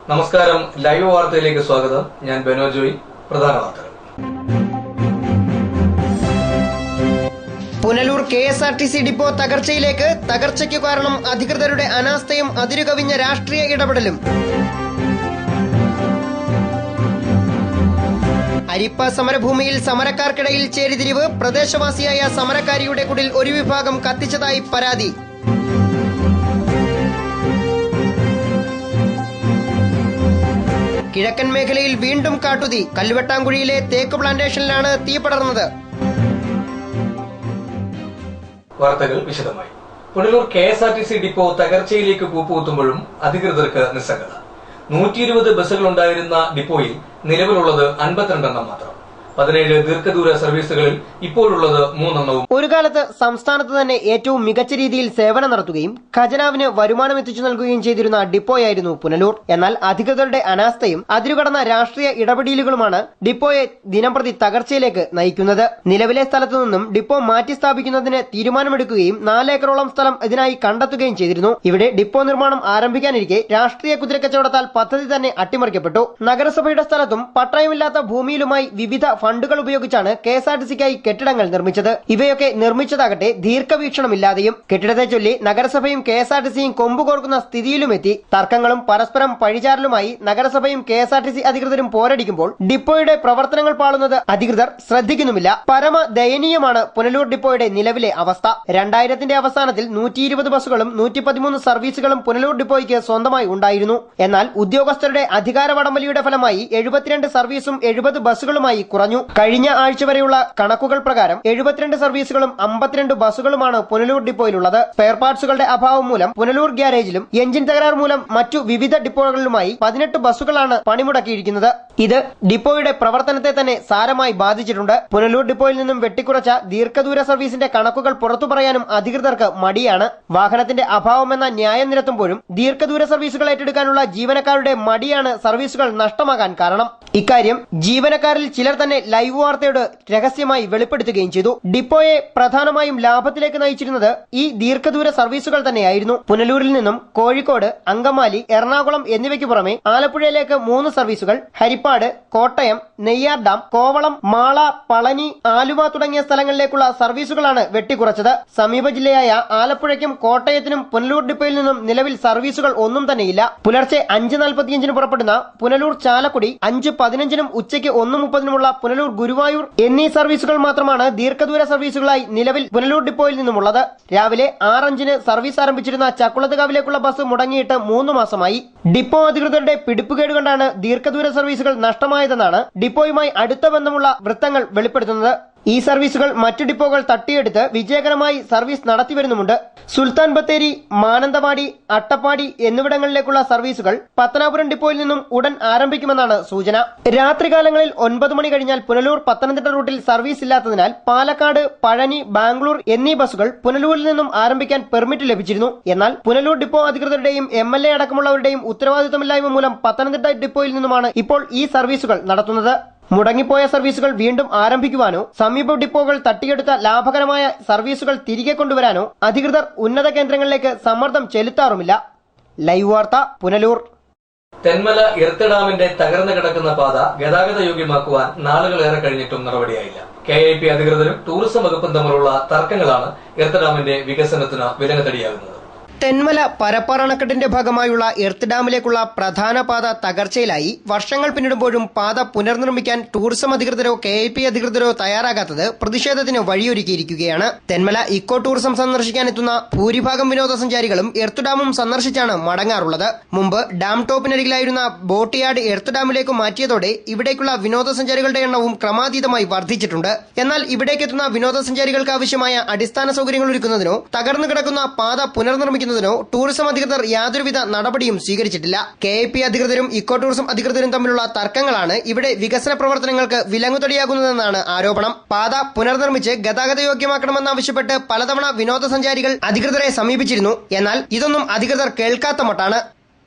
നമസ്കാരം, ലൈവ് വാർത്തയിലേക്ക് സ്വാഗതം. ഞാൻ ബെനോ ജോയി. പ്രധാന വാർത്തകൾ. പുനലൂർ KSRTC ഡിപ്പോ തകർച്ചയിലേക്ക്. തകർച്ചയ്ക്കു കാരണം അധികൃതരുടെ അനാസ്ഥയും അതിരുകവിഞ്ഞ രാഷ്ട്രീയ ഇടപെടലും. അരിപ്പ സമരഭൂമിയിൽ സമരക്കാർക്കിടയിൽ ചേരിതിരിവ്. പ്രദേശവാസിയായ സമരക്കാരിയുടെ കുടിൽ ഒരു വിഭാഗം കത്തിച്ചതായി പരാതി. കിഴക്കൻ മേഖലയിൽ വീണ്ടും കാട്ടുതീ. കല്ലുവെട്ടാംകുഴിയിലെ തേക്ക് പ്ലാന്റേഷനിലാണ് തീ പടർന്നത്. വാർത്തകൾ വിശദമായി. പുനലൂർ KSRTC ഡിപ്പോ തകർച്ചയിലേക്ക് കൂപ്പുകുത്തുമ്പോഴും അധികൃതർക്ക് നിസ്സംഗത. 120 ബസ്സുകളുണ്ടായിരുന്ന ഡിപ്പോയിൽ നിലവിലുള്ളത് 52 എണ്ണം മാത്രം. 17 ദീർഘദൂര സർവീസുകളിൽ ഇപ്പോഴുള്ളത് 3 എണ്ണവും. ഒരു കാലത്ത് സംസ്ഥാനത്ത് തന്നെ ഏറ്റവും മികച്ച രീതിയിൽ സേവനം നടത്തുകയും ഖജനാവിന് വരുമാനം എത്തിച്ചു നൽകുകയും ചെയ്തിരുന്ന ഡിപ്പോയായിരുന്നു പുനലൂർ. എന്നാൽ അധികൃതരുടെ അനാസ്ഥയും അതിരുകടന്ന രാഷ്ട്രീയ ഇടപെടലുകളുമാണ് ഡിപ്പോയെ ദിനംപ്രതി തകർച്ചയിലേക്ക് നയിക്കുന്നത്. നിലവിലെ സ്ഥലത്തു നിന്നും ഡിപ്പോ മാറ്റി സ്ഥാപിക്കുന്നതിന് തീരുമാനമെടുക്കുകയും 4 ഏക്കറോളം സ്ഥലം ഇതിനായി കണ്ടെത്തുകയും ചെയ്തിരുന്നു. ഇവിടെ ഡിപ്പോ നിർമ്മാണം ആരംഭിക്കാനിരിക്കെ രാഷ്ട്രീയ കുതിരക്കച്ചവടത്താൽ പദ്ധതി തന്നെ അട്ടിമറിക്കപ്പെട്ടു. നഗരസഭയുടെ സ്ഥലത്തും പട്ടയമില്ലാത്ത ഭൂമിയിലുമായി വിവിധ ഫണ്ടുകൾ ഉപയോഗിച്ചാണ് KSRTCക്കായി കെട്ടിടങ്ങൾ നിർമ്മിച്ചത്. ഇവയൊക്കെ നിർമ്മിച്ചതാകട്ടെ ദീർഘവീക്ഷണമില്ലാതെയും. കെട്ടിടത്തെ ചൊല്ലി നഗരസഭയും KSRTCയും കൊമ്പുകോർക്കുന്ന സ്ഥിതിയിലുമെത്തി. തർക്കങ്ങളും പരസ്പരം പഴിചാരലുമായി നഗരസഭയും KSRTC അധികൃതരും പോരടിക്കുമ്പോൾ ഡിപ്പോയുടെ പ്രവർത്തനങ്ങൾ പാളുന്നത് അധികൃതർ ശ്രദ്ധിക്കുന്നുമില്ല. പരമ ദയനീയമാണ് പുനലൂർ ഡിപ്പോയുടെ നിലവിലെ അവസ്ഥ. 2000ന്റെ അവസാനത്തിൽ 120 ബസ്സുകളും 113 സർവീസുകളും പുനലൂർ ഡിപ്പോയ്ക്ക് സ്വന്തമായി ഉണ്ടായിരുന്നു. എന്നാൽ ഉദ്യോഗസ്ഥരുടെ അധികാര വടംവലിയുടെ ഫലമായി 72 സർവീസും 70 ബസ്സുകളുമായി കുറഞ്ഞു. കഴിഞ്ഞ ആഴ്ച വരെയുള്ള കണക്കുകൾ പ്രകാരം 72 സർവീസുകളും 52 ബസ്സുകളുമാണ് പുനലൂർ ഡിപ്പോയിലുള്ളത്. സ്പെയർ പാർട്സുകളുടെ അഭാവം മൂലം പുനലൂർ ഗ്യാരേജിലും എഞ്ചിൻ തകരാർ മൂലം മറ്റു വിവിധ ഡിപ്പോകളിലുമായി 18 ബസ്സുകളാണ് പണിമുടക്കിയിരിക്കുന്നത്. ഇത് ഡിപ്പോയുടെ പ്രവർത്തനത്തെ തന്നെ സാരമായി ബാധിച്ചിട്ടുണ്ട്. പുനലൂർ ഡിപ്പോയിൽ നിന്നും വെട്ടിക്കുറച്ച ദീർഘദൂര സർവീസിന്റെ കണക്കുകൾ പുറത്തു പറയാനും അധികൃതർക്ക് മടിയാണ്. വാഹനത്തിന്റെ അഭാവമെന്ന ന്യായം നിരത്തുമ്പോഴും ദീർഘദൂര സർവീസുകൾ ഏറ്റെടുക്കാനുള്ള ജീവനക്കാരുടെ മടിയാണ് സർവീസുകൾ നഷ്ടമാകാൻ കാരണം. ഇക്കാര്യം ജീവനക്കാരിൽ ചിലർ തന്നെ ലൈവ് വാർത്തയോട് രഹസ്യമായി വെളിപ്പെടുത്തുകയും ചെയ്തു. ഡിപ്പോയെ പ്രധാനമായും ലാഭത്തിലേക്ക് നയിച്ചിരുന്നത് ഈ ദീർഘദൂര സർവീസുകൾ തന്നെയായിരുന്നു. പുനലൂരിൽ നിന്നും കോഴിക്കോട്, അങ്കമാലി, എറണാകുളം എന്നിവയ്ക്ക് പുറമെ ആലപ്പുഴയിലേക്ക് 3 സർവീസുകൾ, ഹരിപ്പാട്, കോട്ടയം, നെയ്യാർ ഡാം, കോവളം, മാള, പളനി, ആലുവ തുടങ്ങിയ സ്ഥലങ്ങളിലേക്കുള്ള സർവീസുകളാണ് വെട്ടിക്കുറച്ചത്. സമീപ ജില്ലയായ ആലപ്പുഴയ്ക്കും കോട്ടയത്തിനും പുനലൂർ ഡിപ്പോയിൽ നിന്നും നിലവിൽ സർവീസുകൾ ഒന്നും തന്നെയില്ല. പുലർച്ചെ 5:45 പുറപ്പെടുന്ന പുനലൂർ ചാലക്കുടി, 5:15 ഉച്ചയ്ക്ക് 1:30 പുനലൂർ ഗുരുവായൂർ എന്നീ സർവീസുകൾ മാത്രമാണ് ദീർഘദൂര സർവീസുകളായി നിലവിൽ പുനലൂർ ഡിപ്പോയിൽ നിന്നുമുള്ളത്. രാവിലെ 6:05 സർവീസ് ആരംഭിച്ചിരുന്ന ചക്കുളത്തുകാവിലേക്കുള്ള ബസ് മുടങ്ങിയിട്ട് 3 മാസമായി. ഡിപ്പോ അധികൃതരുടെ പിടിപ്പുകേട് കൊണ്ടാണ് ദീർഘദൂര സർവീസുകൾ നഷ്ടമായതെന്നാണ് ഡിപ്പോയുമായി അടുത്ത ബന്ധമുള്ള വൃത്തങ്ങൾ വെളിപ്പെടുത്തുന്നത്. ഈ സർവീസുകൾ മറ്റു ഡിപ്പോകൾ തട്ടിയെടുത്ത് വിജയകരമായി സർവീസ് നടത്തിവരുന്നുമുണ്ട്. സുൽത്താൻ ബത്തേരി, മാനന്തവാടി, അട്ടപ്പാടി എന്നിവിടങ്ങളിലേക്കുള്ള സർവീസുകൾ പത്തനാപുരം ഡിപ്പോയിൽ നിന്നും ഉടൻ ആരംഭിക്കുമെന്നാണ് സൂചന. രാത്രികാലങ്ങളിൽ 9 മണി കഴിഞ്ഞാൽ പുനലൂർ പത്തനംതിട്ട റൂട്ടിൽ സർവീസ് ഇല്ലാത്തതിനാൽ പാലക്കാട്, പഴനി, ബാംഗ്ലൂർ എന്നീ ബസ്സുകൾ പുനലൂരിൽ നിന്നും ആരംഭിക്കാൻ പെർമിറ്റ് ലഭിച്ചിരുന്നു. എന്നാൽ പുനലൂർ ഡിപ്പോ അധികൃതരുടെയും MLA അടക്കമുള്ളവരുടെയും ഉത്തരവാദിത്തമില്ലായ്മ മൂലം പത്തനംതിട്ട ഡിപ്പോയിൽ നിന്നുമാണ് ഇപ്പോൾ ഈ സർവീസുകൾ നടത്തുന്നത്. മുടങ്ങിപ്പോയ സർവീസുകൾ വീണ്ടും ആരംഭിക്കുവാനോ സമീപ ഡിപ്പോകൾ തട്ടിയെടുത്ത ലാഭകരമായ സർവീസുകൾ തിരികെ കൊണ്ടുവരാനോ അധികൃതർ ഉന്നത കേന്ദ്രങ്ങളിലേക്ക് സമ്മർദ്ദം ചെലുത്താറുമില്ല. ലൈവ് വാർത്ത, പുനലൂർ. തെന്മല എർത്ത് ഡാമിന്റെ തകർന്നു കിടക്കുന്ന പാത ഗതാഗത യോഗ്യമാക്കുവാൻ നാളുകളേറെ കഴിഞ്ഞിട്ടും നടപടിയായില്ല. KIP അധികൃതരും ടൂറിസം വകുപ്പും തമ്മിലുള്ള തർക്കങ്ങളാണ് എർത്ത് ഡാമിന്റെ വികസനത്തിന് വിലങ്ങുതടിയാകുന്നത്. തെന്മല പരപ്പാർ അണക്കെട്ടിന്റെ ഭാഗമായുള്ള എർത്ത് ഡാമിലേക്കുള്ള പ്രധാന പാത തകർച്ചയിലായി. വർഷങ്ങൾ പിന്നിടുമ്പോഴും പാത പുനർനിർമ്മിക്കാൻ ടൂറിസം അധികൃതരോ KIP അധികൃതരോ തയ്യാറാകാത്തത് പ്രതിഷേധത്തിന് വഴിയൊരുക്കിയിരിക്കുകയാണ്. തെന്മല ഇക്കോ ടൂറിസം സന്ദർശിക്കാനെത്തുന്ന ഭൂരിഭാഗം വിനോദസഞ്ചാരികളും എർത്ത് ഡാമും സന്ദർശിച്ചാണ് മടങ്ങാറുള്ളത്. മുമ്പ് ഡാം ടോപ്പിനരികിലായിരുന്ന ബോട്ട് യാർഡ് എർത്ത് ഡാമിലേക്ക് മാറ്റിയതോടെ ഇവിടേക്കുള്ള വിനോദസഞ്ചാരികളുടെ എണ്ണവും ക്രമാതീതമായി വർദ്ധിച്ചിട്ടുണ്ട്. എന്നാൽ ഇവിടേക്കെത്തുന്ന വിനോദസഞ്ചാരികൾക്ക് ആവശ്യമായ അടിസ്ഥാന സൗകര്യങ്ങൾ ഒരുക്കുന്നതിനോ തകർന്നു കിടക്കുന്ന പാത പുനർനിർമ്മിക്കുന്നതിനോ ടൂറിസം അധികൃതർ യാതൊരുവിധ നടപടിയും സ്വീകരിച്ചിട്ടില്ല. KIP അധികൃതരും ഇക്കോ ടൂറിസം അധികൃതരും തമ്മിലുള്ള തർക്കങ്ങളാണ് ഇവിടെ വികസന പ്രവർത്തനങ്ങൾക്ക് വിലങ്ങുതടിയാകുന്നതെന്നാണ് ആരോപണം. പാത പുനർനിർമ്മിച്ച് ഗതാഗത യോഗ്യമാക്കണമെന്നാവശ്യപ്പെട്ട് പലതവണ വിനോദസഞ്ചാരികൾ അധികൃതരെ സമീപിച്ചിരുന്നു. എന്നാൽ ഇതൊന്നും അധികൃതർ കേൾക്കാത്ത മട്ടാണ്.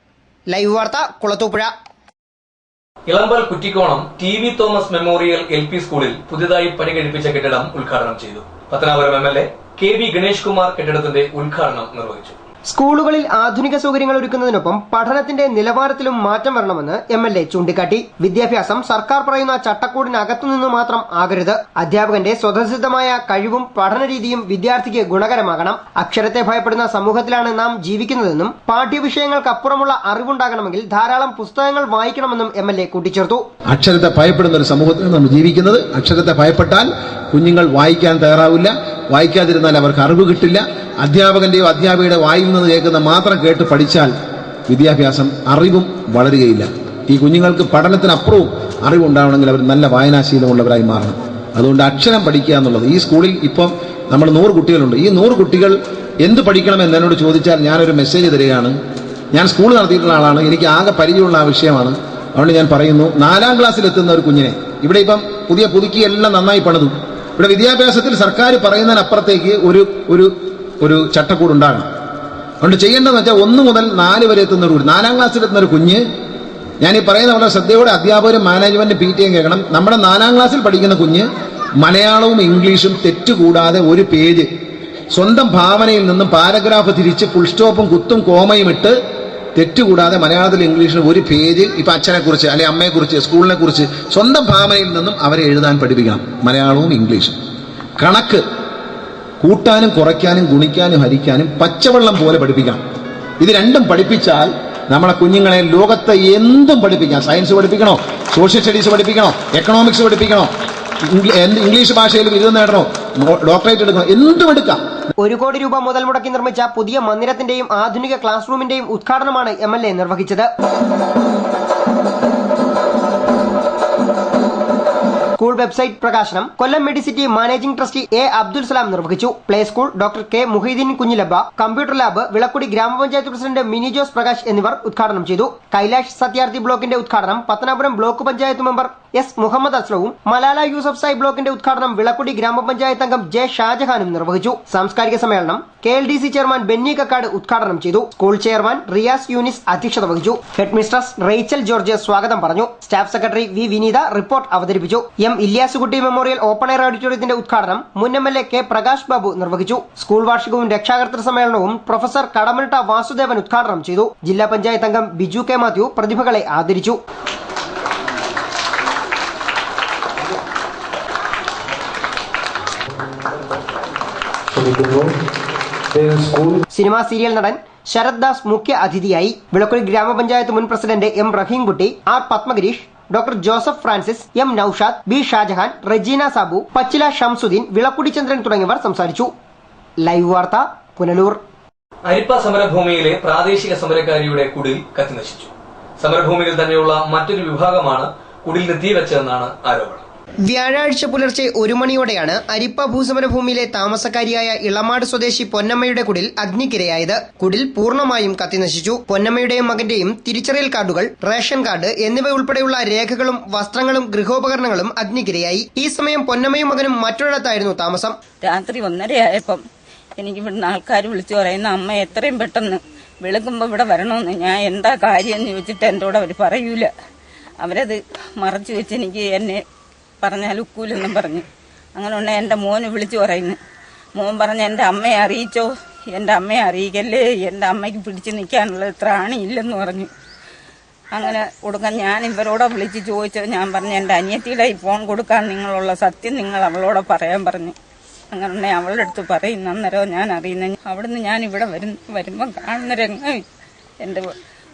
ലൈവ് വാർത്ത, Kulathupuzha. Elampal Kuttikonam TV Thomas memorial LP സ്കൂളിൽ പുതിയതായി പണി കഴിപ്പിച്ച കെട്ടിടം ഉദ്ഘാടനം ചെയ്തു. പത്തനാപുരം MLA KV ഗണേഷ് കുമാർ കെട്ടിടത്തിന്റെ ഉദ്ഘാടനം നിർവഹിച്ചു. സ്കൂളുകളിൽ ആധുനിക സൗകര്യങ്ങൾ ഒരുക്കുന്നതിനൊപ്പം പഠനത്തിന്റെ നിലവാരത്തിലും മാറ്റം വരണമെന്ന് MLA ചൂണ്ടിക്കാട്ടി. വിദ്യാഭ്യാസം സർക്കാർ പറയുന്ന ചട്ടക്കൂടിനകത്തുനിന്ന് മാത്രം ആകരുത്. അധ്യാപകന്റെ സ്വതസിദ്ധമായ കഴിവും പഠനരീതിയും വിദ്യാർത്ഥിക്ക് ഗുണകരമാകണം. അക്ഷരത്തെ ഭയപ്പെടുന്ന സമൂഹത്തിലാണ് നാം ജീവിക്കുന്നതെന്നും പാഠ്യവിഷയങ്ങൾക്കപ്പുറമുള്ള അറിവുണ്ടാകണമെങ്കിൽ ധാരാളം പുസ്തകങ്ങൾ വായിക്കണമെന്നും MLA കൂട്ടിച്ചേർത്തു. അക്ഷരത്തെ ഭയപ്പെടുന്ന ഒരു സമൂഹത്തിൽ നമ്മൾ ജീവിക്കുന്നത്. അക്ഷരത്തെ ഭയപ്പെട്ടാൽ കുഞ്ഞുങ്ങൾ വായിക്കാൻ തയ്യാറാവില്ല. വായിക്കാതിരുന്നാൽ അവർക്ക് അറിവ് കിട്ടില്ല. അധ്യാപകന്റെയോ അധ്യാപികയുടെ വായിൽ നിന്ന് കേൾക്കുന്ന മാത്രം കേട്ട് പഠിച്ചാൽ വിദ്യാഭ്യാസം അറിവും വളരുകയില്ല. ഈ കുഞ്ഞുങ്ങൾക്ക് പഠനത്തിനപ്പുറവും അറിവുണ്ടാവണമെങ്കിൽ അവർ നല്ല വായനാശീലമുള്ളവരായി മാറണം. അതുകൊണ്ട് അക്ഷരം പഠിക്കുക എന്നുള്ളത് ഈ സ്കൂളിൽ ഇപ്പം നമ്മൾ 100 കുട്ടികളുണ്ട്. ഈ 100 കുട്ടികൾ എന്ത് പഠിക്കണമെന്ന് എന്നോട് ചോദിച്ചാൽ ഞാനൊരു മെസ്സേജ് തരികയാണ്. ഞാൻ സ്കൂൾ നടത്തിയിട്ടുള്ള ആളാണ്, എനിക്ക് ആകെ പരിചയമുള്ള ആ വിഷയമാണ്. അതുകൊണ്ട് ഞാൻ പറയുന്നു, 4ാം ക്ലാസ്സിലെത്തുന്ന ഒരു കുഞ്ഞിനെ ഇവിടെ ഇപ്പം പുതുക്കി എല്ലാം നന്നായി പണിതു. ഇവിടെ വിദ്യാഭ്യാസത്തിൽ സർക്കാർ പറയുന്നതിനപ്പുറത്തേക്ക് ഒരു ചട്ടക്കൂട് ഉണ്ടാകണം. അതുകൊണ്ട് ചെയ്യേണ്ടതെന്ന് വെച്ചാൽ 1 മുതൽ 4 വരെ എത്തുന്ന ഒരു 4ാം ക്ലാസ്സിലെത്തുന്ന ഒരു കുഞ്ഞ്, ഞാൻ ഈ പറയുന്ന വളരെ ശ്രദ്ധയോടെ അധ്യാപകരും മാനേജ്മെന്റ് PTAയും കേൾക്കണം. നമ്മുടെ 4ാം ക്ലാസ്സിൽ പഠിക്കുന്ന കുഞ്ഞ് മലയാളവും ഇംഗ്ലീഷും തെറ്റുകൂടാതെ ഒരു പേജ് സ്വന്തം ഭാവനയിൽ നിന്നും പാരഗ്രാഫ് തിരിച്ച് ഫുൾ സ്റ്റോപ്പും കുത്തും കോമയും ഇട്ട് തെറ്റുകൂടാതെ മലയാളത്തിലും ഇംഗ്ലീഷിലും ഒരു പേജ് ഇപ്പൊ അച്ഛനെ കുറിച്ച് അല്ലെ അമ്മയെ കുറിച്ച് സ്കൂളിനെ കുറിച്ച് സ്വന്തം ഭാവനയിൽ നിന്നും അവരെ എഴുതാൻ പഠിപ്പിക്കണം. മലയാളവും ഇംഗ്ലീഷും. കണക്ക് കൂട്ടാനും കുറയ്ക്കാനും ഗുണിക്കാനും ഹരിക്കാനും പച്ചവെള്ളം പോലെ പഠിപ്പിക്കണം. ഇത് രണ്ടും പഠിപ്പിച്ചാൽ നമ്മളെ കുഞ്ഞുങ്ങളെ ലോകത്തെ എന്തും പഠിപ്പിക്കാം. സയൻസ് പഠിപ്പിക്കണോ, സോഷ്യൽ സ്റ്റഡീസ് പഠിപ്പിക്കണോ, എക്കണോമിക്സ് പഠിപ്പിക്കണോ, ഇംഗ്ലീഷ് ഭാഷയിൽ ബിരുദം നേടണോ, ഡോക്ടറേറ്റ് എടുക്കണോ, എന്തും എടുക്കാം. 1 കോടി രൂപ മുതൽ മുടക്കി നിർമ്മിച്ച പുതിയ മന്ദിരത്തിന്റെയും ആധുനിക ക്ലാസ് റൂമിന്റെയും ഉദ്ഘാടനമാണ് MLA നിർവഹിച്ചത്. സ്കൂൾ വെബ്സൈറ്റ് പ്രകാശനം Kollam Medicity managing trustee A. Abdul Salam നിർവഹിച്ചു. Play school doctor K. Muhiyuddin Kunjilabba, computer lab Vilakkudy grama panchayat president mini Jose Prakash എന്നിവർ ഉദ്ഘാടനം ചെയ്തു. കൈലാഷ് സത്യാർത്ഥി ബ്ലോക്കിന്റെ ഉദ്ഘാടനം Pathanapuram block panchayat member S. Muhammad അസ്ലവും മലാല യൂസഫ് സായി ബ്ലോക്കിന്റെ ഉദ്ഘാടനം വിളക്കുടി ഗ്രാമപഞ്ചായത്ത് അംഗം J. ഷാജഹാനും നിർവഹിച്ചു. സാംസ്കാരിക സമ്മേളനം KLDC ചെയർമാൻ ബെന്നി കക്കാട് ഉദ്ഘാടനം ചെയ്തു. സ്കൂൾ ചെയർമാൻ റിയാസ് യൂനിസ് അധ്യക്ഷത വഹിച്ചു. ഹെഡ് മിസ്ട്രസ് റേച്ചൽ ജോർജ് സ്വാഗതം പറഞ്ഞു. Staff secretary V. വിനീത റിപ്പോർട്ട് അവതരിപ്പിച്ചു. M. ഇല്യാസുകുട്ടി മെമ്മോറിയൽ ഓപ്പൺ എയർ ഓഡിറ്റോറിയത്തിന്റെ ഉദ്ഘാടനം മുൻ MLA K. പ്രകാശ് ബാബു നിർവഹിച്ചു. സ്കൂൾ വാർഷികവും രക്ഷാകർതൃ സമ്മേളനവും പ്രൊഫസർ കടമൽട്ട വാസുദേവൻ ഉദ്ഘാടനം ചെയ്തു. ജില്ലാ പഞ്ചായത്ത് അംഗം ബിജു K. മാത്യു പ്രതിഭകളെ ആദരിച്ചു. സിനിമാ സീരിയൽ നടൻ ശരത് ദാസ് മുഖ്യ അതിഥിയായി. വിളക്കുടി ഗ്രാമപഞ്ചായത്ത് മുൻ president M. Raheemkutty, R. Padmagireesh, doctor Joseph Francis, M. Noushad, B. Shajahan, Rejina Sabu, പച്ചില ഷംസുദ്ദീൻ, വിളക്കുടി ചന്ദ്രൻ തുടങ്ങിയവർ സംസാരിച്ചു. ലൈവ് വാർത്ത പുനലൂർ. അരിപ്പ സമരഭൂമിയിലെ പ്രാദേശിക സമരക്കാരിയുടെ കുടിൽ കത്തിനശിച്ചു. സമരഭൂമിയിൽ തന്നെയുള്ള മറ്റൊരു വിഭാഗമാണ് കുടിലിന് തീവച്ചതെന്നാണ് ആരോപണം. വ്യാഴാഴ്ച പുലർച്ചെ 1 മണിയോടെയാണ് അരിപ്പ ഭൂസമരഭൂമിയിലെ താമസക്കാരിയായ ഇളമാട് സ്വദേശി പൊന്നമ്മയുടെ കുടിൽ അഗ്നിക്കിരയായത്. കുടിൽ പൂർണ്ണമായും കത്തിനശിച്ചു. പൊന്നമ്മയുടെയും മകന്റെയും തിരിച്ചറിയൽ കാർഡുകൾ, റേഷൻ കാർഡ് എന്നിവ ഉൾപ്പെടെയുള്ള രേഖകളും വസ്ത്രങ്ങളും ഗൃഹോപകരണങ്ങളും അഗ്നിക്കിരയായി. ഈ സമയം പൊന്നമ്മയും മകനും മറ്റൊരിടത്തായിരുന്നു താമസം. രാത്രി 1:30 എനിക്ക് ഇവിടുന്ന് ആൾക്കാർ വിളിച്ചു പറയുന്ന, അമ്മ എത്രയും പെട്ടെന്ന് വെളുക്കുമ്പോൾ ഇവിടെ വരണമെന്ന്. ഞാൻ എന്താ കാര്യം എന്ന് ചോദിച്ചിട്ട് എന്നോട് അവർ പറയൂല. അവരത് മറച്ചു വെച്ച് എനിക്ക് എന്നെ പറഞ്ഞാൽ ഉക്കൂലെന്നും പറഞ്ഞു. അങ്ങനെ ഉണ്ട് എൻ്റെ മോന് വിളിച്ചു പറയുന്നു. മോൻ പറഞ്ഞ് എൻ്റെ അമ്മയെ അറിയിച്ചോ, എൻ്റെ അമ്മയെ അറിയിക്കല്ലേ, എൻ്റെ അമ്മയ്ക്ക് പിടിച്ച് നിൽക്കാനുള്ള ത്രാണിയില്ലെന്ന് പറഞ്ഞു. അങ്ങനെ കൊടുക്കാൻ ഞാൻ ഇവരോടെ വിളിച്ച് ചോദിച്ചോ. ഞാൻ പറഞ്ഞു എൻ്റെ അനിയത്തിയുടെ ഈ ഫോൺ കൊടുക്കാൻ നിങ്ങളുള്ള സത്യം നിങ്ങൾ അവളോട് പറയാൻ പറഞ്ഞു. അങ്ങനെ അവളുടെ അടുത്ത് പറയുന്ന അന്നേരം ഞാൻ അറിയുന്ന. അവിടുന്ന് ഞാൻ ഇവിടെ വരുമ്പം കാണുന്ന രംഗം എൻ്റെ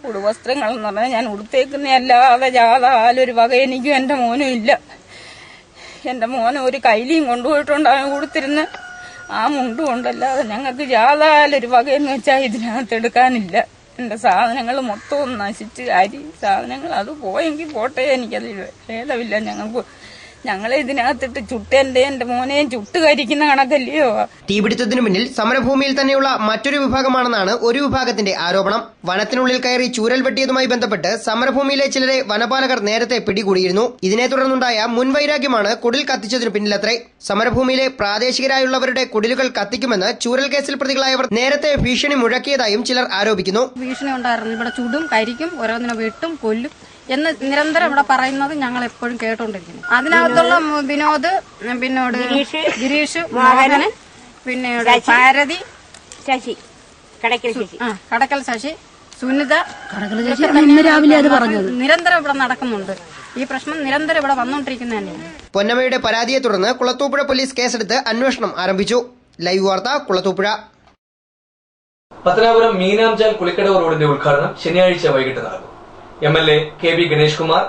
ഉടുവസ്ത്രങ്ങളെന്ന് പറഞ്ഞാൽ ഞാൻ ഉടുത്തേക്കുന്നതല്ലാതെ യാതൊരു വക എനിക്കും എൻ്റെ മോനും ഇല്ല. എൻ്റെ മോനെ ഒരു കൈലിയും കൊണ്ടുപോയിട്ടുണ്ടാകും കൊടുത്തിരുന്ന ആ മുണ്ടും കൊണ്ടല്ലാതെ ഞങ്ങൾക്ക് യാതൊരു വകയെന്ന് വെച്ചാൽ ഇതിനകത്ത് എടുക്കാനില്ല. എൻ്റെ സാധനങ്ങൾ മൊത്തം നശിച്ച് അരി സാധനങ്ങൾ അത് പോയെങ്കിൽ പോട്ടെ, എനിക്കത് ഭേദമില്ല. ഞങ്ങളെ ഇതിനകത്തിട്ട് എൻ്റെ മോനെയും ചുട്ട് കരിക്കുന്ന കണക്കല്ലയോ. തീപിടുത്തത്തിനു പിന്നിൽ സമരഭൂമിയിൽ തന്നെയുള്ള മറ്റൊരു വിഭാഗമാണെന്നാണ് ഒരു വിഭാഗത്തിന്റെ ആരോപണം. വനത്തിനുള്ളിൽ കയറി ചൂരൽ വെട്ടിയതുമായി ബന്ധപ്പെട്ട് സമരഭൂമിയിലെ ചിലരെ വനപാലകർ നേരത്തെ പിടികൂടിയിരുന്നു. ഇതിനെ തുടർന്നുണ്ടായ മുൻവൈരാഗ്യമാണ് കുടിൽ കത്തിച്ചതിനു പിന്നിലത്രേ. സമരഭൂമിയിലെ പ്രാദേശികരായുള്ളവരുടെ കുടിലുകൾ കത്തിക്കുമെന്ന് ചൂരൽ കേസിൽ പ്രതികളായവർ നേരത്തെ ഭീഷണി മുഴക്കിയതായും ചിലർ ആരോപിക്കുന്നു. ഭീഷണി ഉണ്ടായിരുന്നു. ഇവിടെ ചുടും കരിക്കും ഓരോന്നിനെ വെട്ടും കൊല്ലും എന്ന് നിരന്തരം ഇവിടെ പറയുന്നത് ഞങ്ങൾ എപ്പോഴും കേട്ടോണ്ടിരിക്കുന്നു. അതിനകത്തുള്ള വിനോദ്, പിന്നോട് ഗിരീഷ്, മോഹനൻ, പിന്നീട് ഭാരതി, കടക്കൽ ശശി, സുനിത ഇന്ന് രാവിലെ അത് പറഞ്ഞത്. നിരന്തരം ഇവിടെ നടക്കുന്നുണ്ട്. ഈ പ്രശ്നം നിരന്തരം ഇവിടെ വന്നുകൊണ്ടിരിക്കുന്ന തന്നെയാണ്. പൊന്നമ്മയുടെ പരാതിയെ തുടർന്ന് കുളത്തൂപ്പുഴ പോലീസ് കേസെടുത്ത് അന്വേഷണം ആരംഭിച്ചു. ലൈവ് വാർത്ത കുളത്തൂപ്പുഴ. പത്തനാപുരം മീനാംചാൽ കുളിക്കടവ് റോഡിന്റെ ഉദ്ഘാടനം ശനിയാഴ്ച വൈകിട്ട് നടക്കും. MLA KB ഗണേഷ് കുമാർ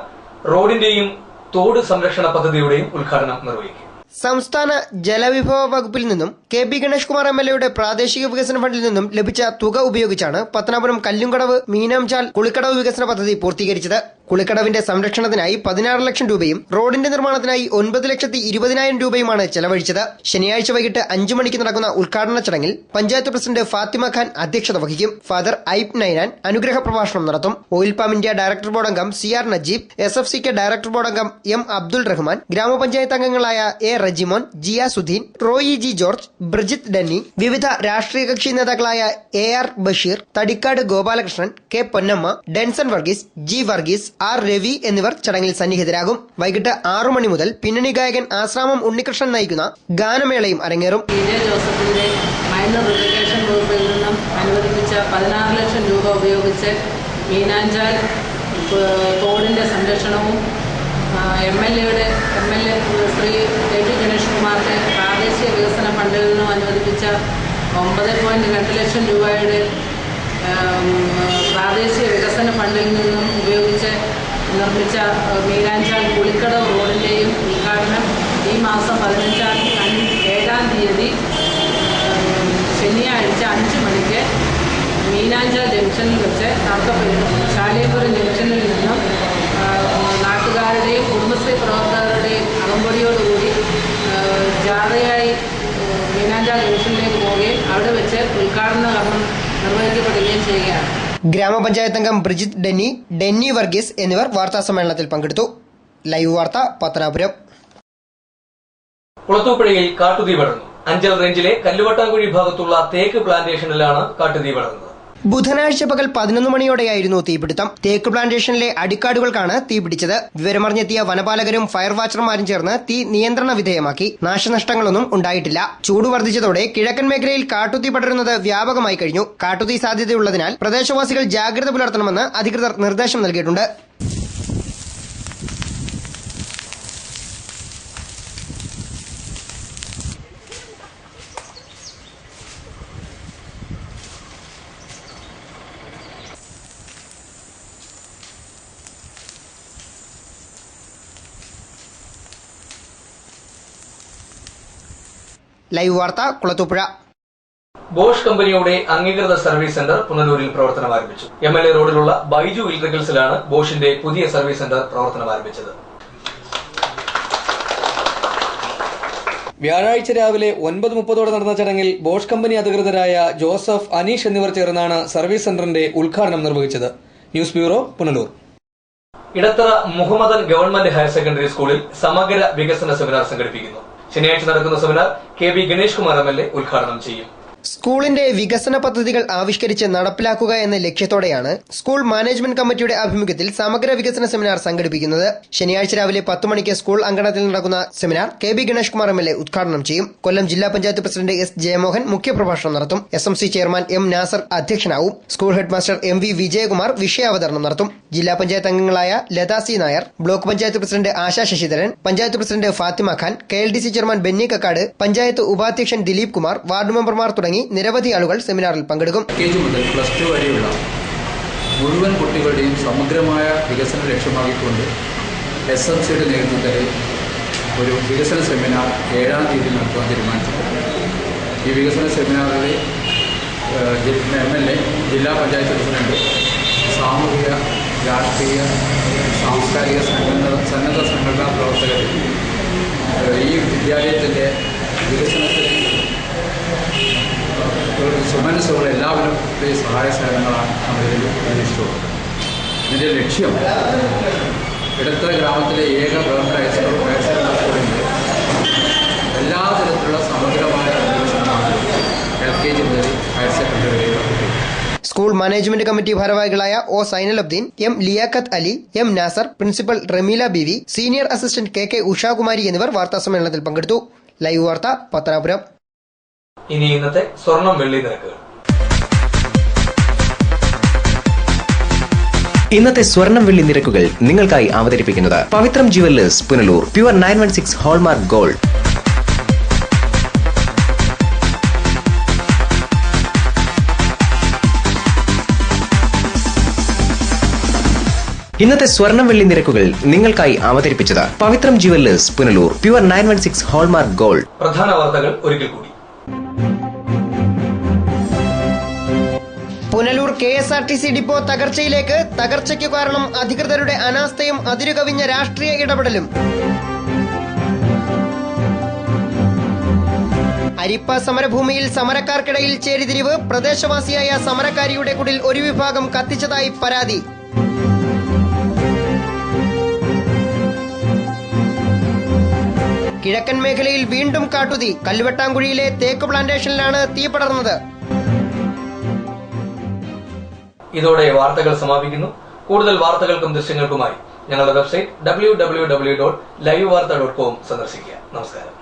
റോഡിന്റെയും തോട് സംരക്ഷണ പദ്ധതിയുടെയും ഉദ്ഘാടനം നിർവഹിക്കും. സംസ്ഥാന ജലവിഭവ വകുപ്പിൽ നിന്നും KB ഗണേഷ് കുമാർ MLAയുടെ പ്രാദേശിക വികസന ഫണ്ടിൽ നിന്നും ലഭിച്ച തുക ഉപയോഗിച്ചാണ് പത്തനാപുരം കല്ലുംകടവ് മീനാംചാൽ കുളിക്കടവ് വികസന പദ്ധതി പൂർത്തീകരിച്ചത്. കുളിക്കടവിന്റെ സംരക്ഷണത്തിനായി 16 ലക്ഷം രൂപയും റോഡിന്റെ നിർമ്മാണത്തിനായി 9,20,000 രൂപയുമാണ് ചെലവഴിച്ചത്. ശനിയാഴ്ച വൈകിട്ട് 5 മണിക്ക് നടക്കുന്ന ഉദ്ഘാടന ചടങ്ങിൽ പഞ്ചായത്ത് പ്രസിഡന്റ് ഫാത്തിമ ഖാൻ അധ്യക്ഷത വഹിക്കും. ഫാദർ ഐബ് നൈനാൻ അനുഗ്രഹ പ്രഭാഷണം നടത്തും. Oil Palm India director board അംഗം CR Najeeb, SFCK director board അംഗം M അബ്ദുൾ റഹ്മാൻ, ഗ്രാമപഞ്ചായത്ത് അംഗങ്ങളായ A Rejimon, Jiyasuddin, Roy G George, Bridget Denny, വിവിധ രാഷ്ട്രീയ കക്ഷി നേതാക്കളായ AR Basheer, Thadikkad Gopalakrishnan, K Ponnamma, Denson Varghese, G Varghese, R Ravi എന്നിവർ ചടങ്ങിൽ സന്നിഹിതരാകും. വൈകിട്ട് 6 മണി മുതൽ പിന്നണി ഗായകൻ ആശ്രാമം ഉണ്ണികൃഷ്ണൻ നയിക്കുന്ന ഗാനമേളയും അരങ്ങേറും. ജോസഫിന്റെ മൈനർ ഇറിഗേഷൻ വകുപ്പിൽ നിന്നും അനുവദിപ്പിച്ച 16 ലക്ഷം രൂപ ഉപയോഗിച്ച് മീനാഞ്ചാൽ തോടിന്റെ സംരക്ഷണവും MLA ശ്രീ KB ഗണേഷ് കുമാറിന്റെ പ്രാദേശിക വികസന ഫണ്ടിൽ നിന്നും അനുവദിപ്പിച്ച 9.2 ലക്ഷം രൂപയുടെ പ്രാദേശിക വികസന ഫണ്ടിൽ നിന്നും ഉപയോഗിച്ച് നിർമ്മിച്ച മീനാഞ്ചാൽ കുളിക്കടവ് റോഡിന്റെയും ഉദ്ഘാടനം ഈ മാസം 7-ാം തീയതി ശനിയാഴ്ച 5 മണിക്ക് മീനാഞ്ചാൽ ജംഗ്ഷനിൽ വെച്ച് നടത്തപ്പെടുന്നു. ശാലേപുരം ജംഗ്ഷനിൽ നിന്നും നാട്ടുകാരുടെയും കുടുംബശ്രീ പ്രവർത്തകരുടെയും അകമ്പടിയോടുകൂടി ജാഥയായി മീനാഞ്ചാൽ ജംഗ്ഷനിലേക്ക് പോവുകയും അവിടെ വെച്ച് ഉദ്ഘാടന കർമ്മം നിർവഹിക്കപ്പെടുകയും ചെയ്യുകയാണ്. ഗ്രാമപഞ്ചായത്ത് അംഗം ബ്രിജിത്ത് ഡെന്നി വർഗീസ് എന്നിവർ വാർത്താസമ്മേളനത്തിൽ പങ്കെടുത്തു. ലൈവ് വാർത്ത പത്തനാപുരം. കുളത്തൂപ്പുഴയിൽ കാട്ടുതീ പടർന്നു. അഞ്ചൽ റേഞ്ചിലെ കല്ലുവട്ടാങ്കുഴി ഭാഗത്തുള്ള തേക്ക് പ്ലാന്റേഷനിലാണ് കാട്ടുതീ പടർന്നത്. ബുധനാഴ്ച പകൽ 11 മണിയോടെയായിരുന്നു തീപിടുത്തം. തേക്ക് പ്ലാന്റേഷനിലെ അടിക്കാടുകൾക്കാണ് തീപിടിച്ചത്. വിവരമറിഞ്ഞെത്തിയ വനപാലകരും ഫയർ വാച്ചർമാരും ചേർന്ന് തീ നിയന്ത്രണ വിധേയമാക്കി. നാശനഷ്ടങ്ങളൊന്നും ഉണ്ടായിട്ടില്ല. ചൂട് വർദ്ധിച്ചതോടെ കിഴക്കൻ മേഖലയിൽ കാട്ടുതീ പടരുന്നത് വ്യാപകമായി കഴിഞ്ഞു. കാട്ടുതീ സാധ്യതയുള്ളതിനാൽ പ്രദേശവാസികൾ ജാഗ്രത പുലർത്തണമെന്ന് അധികൃതർ നിർദ്ദേശം നൽകിയിട്ടുണ്ട്. ലൈവ് വാർത്ത കുളത്തൂപ്പുഴ. ബോഷ് കമ്പനിയുടെ അംഗീകൃത സർവീസ് സെന്റർ പുനലൂരിൽ പ്രവർത്തനം ആരംഭിച്ചു. MLA റോഡിലുള്ള ബൈജു ഇലക്ട്രിക്കൽസിലാണ് ബോഷിന്റെ പുതിയ സർവീസ് സെന്റർ പ്രവർത്തനം ആരംഭിച്ചത്. വ്യാഴാഴ്ച രാവിലെ 9:30 നടന്ന ചടങ്ങിൽ ബോഷ് കമ്പനി അധികൃതരായ ജോസഫ്, അനീഷ് എന്നിവർ ചേർന്നാണ് സർവീസ് സെന്ററിന്റെ ഉദ്ഘാടനം നിർവഹിച്ചത്. News bureau, Punalur. Edathara Mohammedan government higher secondary സ്കൂളിൽ സമഗ്ര വികസന സെമിനാർ സംഘടിപ്പിക്കുന്നു. ശനിയാഴ്ച നടക്കുന്ന seminar KB Ganesh Kumar MLA ഉദ്ഘാടനം ചെയ്യും. സ്കൂളിന്റെ വികസന പദ്ധതികൾ ആവിഷ്കരിച്ച് നടപ്പിലാക്കുക എന്ന ലക്ഷ്യത്തോടെയാണ് സ്കൂൾ മാനേജ്മെന്റ് കമ്മിറ്റിയുടെ ആഭിമുഖ്യത്തിൽ സമഗ്ര വികസന സെമിനാർ സംഘടിപ്പിക്കുന്നത്. ശനിയാഴ്ച രാവിലെ 10 മണിക്ക് സ്കൂൾ അങ്കണത്തിൽ നടക്കുന്ന seminar KB Ganesh Kumar MLA ഉദ്ഘാടനം ചെയ്യും. കൊല്ലം ജില്ലാ പഞ്ചായത്ത് പ്രസിഡന്റ് S ജയമോഹൻ മുഖ്യപ്രഭാഷണം നടത്തും. SMC ചെയർമാൻ M നാസർ അധ്യക്ഷനാവും. സ്കൂൾ ഹെഡ്മാസ്റ്റർ MV വിജയകുമാർ വിഷയാവതരണം നടത്തും. ജില്ലാ പഞ്ചായത്ത് അംഗങ്ങളായ Latha C Nair, block panchayat president Asha Sasidharan, panchayat president Fathima Khan, KLDC chairman Benny Kakkad, panchayat ഉപാധ്യക്ഷൻ ദിലീപ് കുമാർ, വാർഡ് മെമ്പർമാർ തുടങ്ങി നിരവധി ആളുകൾ സെമിനാറിൽ പങ്കെടുക്കും. KG മുതൽ +2 വരെയുള്ള മുഴുവൻ കുട്ടികളുടെയും സമഗ്രമായ വികസനം ലക്ഷ്യമാക്കിക്കൊണ്ട് SMCയുടെ നേതൃത്വത്തിൽ ഒരു വികസന സെമിനാർ 7-ാം തീയതി നടത്തുവാൻ തീരുമാനിച്ചിട്ടുണ്ട്. ഈ വികസന സെമിനാറിൽ MLA, ജില്ലാ പഞ്ചായത്ത് പ്രസിഡന്റ്, സാമൂഹിക, രാഷ്ട്രീയ, സാംസ്കാരിക സന്നദ്ധ സംഘടനാ പ്രവർത്തകർ, ഈ വിദ്യാലയത്തിൻ്റെ വികസനത്തിൽ സുമനസ്സുകൾ എല്ലാവരും സഹായ സഹകരണങ്ങളാണ് നമ്മളിതിൽ പ്രതീക്ഷിച്ചുള്ളത്. ഇതിൻ്റെ ലക്ഷ്യം ഇടത്തറ ഗ്രാമത്തിലെ ഏക ഗവൺമെൻറ് ഹയർ സെക്കൻഡറി സ്കൂളിൻ്റെ എല്ലാ തരത്തിലുള്ള സമഗ്രമായ വികസനമാണ് LKG മുതൽ ഹയർ സെക്കൻഡറി വരെ. സ്കൂൾ മാനേജ്മെന്റ് കമ്മിറ്റി ഭാരവാഹികളായ O Zainulabdeen, M Liyaqat Ali, M Nasar, principal Rameela Beevi, senior assistant KK Ushakumari എന്നിവർ വാർത്താസമ്മേളനത്തിൽ പങ്കെടുത്ു. ലൈവ് വാർത്ത പത്തനാപുരം. ഇനി ഇന്നത്തെ സ്വർണം വെള്ളി നിരക്കുകൾ. ഇന്നത്തെ സ്വർണം വെള്ളി നിരക്കുകൾ നിങ്ങൾക്കായി അവതരിപ്പിക്കുന്നത് Pavithram jewellers Punalur. Pure 916 hallmark gold. ഇന്നത്തെ സ്വർണം വെള്ളി നിരക്കുകൾ നിങ്ങൾക്കായി അവതരിപ്പിച്ചത് Pavithram jewellers Punalur. Pure 916 hallmark gold. പ്രധാന വാർത്തകൾ ഒരിക്കൽ കൂടി. പുനലൂർ KSRTC ഡിപ്പോ തകർച്ചയിലേക്ക്. തകർച്ചയ്ക്കു കാരണം അധികൃതരുടെ അനാസ്ഥയും അതിരുകവിഞ്ഞ രാഷ്ട്രീയ ഇടപെടലും. അരിപ്പ സമരഭൂമിയിൽ സമരക്കാർക്കിടയിൽ ചേരിതിരിവ്. പ്രദേശവാസിയായ സമരക്കാരിയുടെ കുടിൽ ഒരു വിഭാഗം കത്തിച്ചതായി പരാതി. കിഴക്കൻ മേഖലയിൽ വീണ്ടും കാട്ടുതീ. കല്ലുവെട്ടാംകുഴിയിലെ തേക്ക് പ്ലാന്റേഷനിലാണ് തീ പടർന്നത്. ഇതോടെ വാർത്തകൾ സമാപിക്കുന്നു. കൂടുതൽ വാർത്തകൾക്കും ദൃശ്യങ്ങൾക്കുമായി ഞങ്ങളുടെ വെബ്സൈറ്റ് www.livevarta.com സന്ദർശിക്കുക. നമസ്കാരം.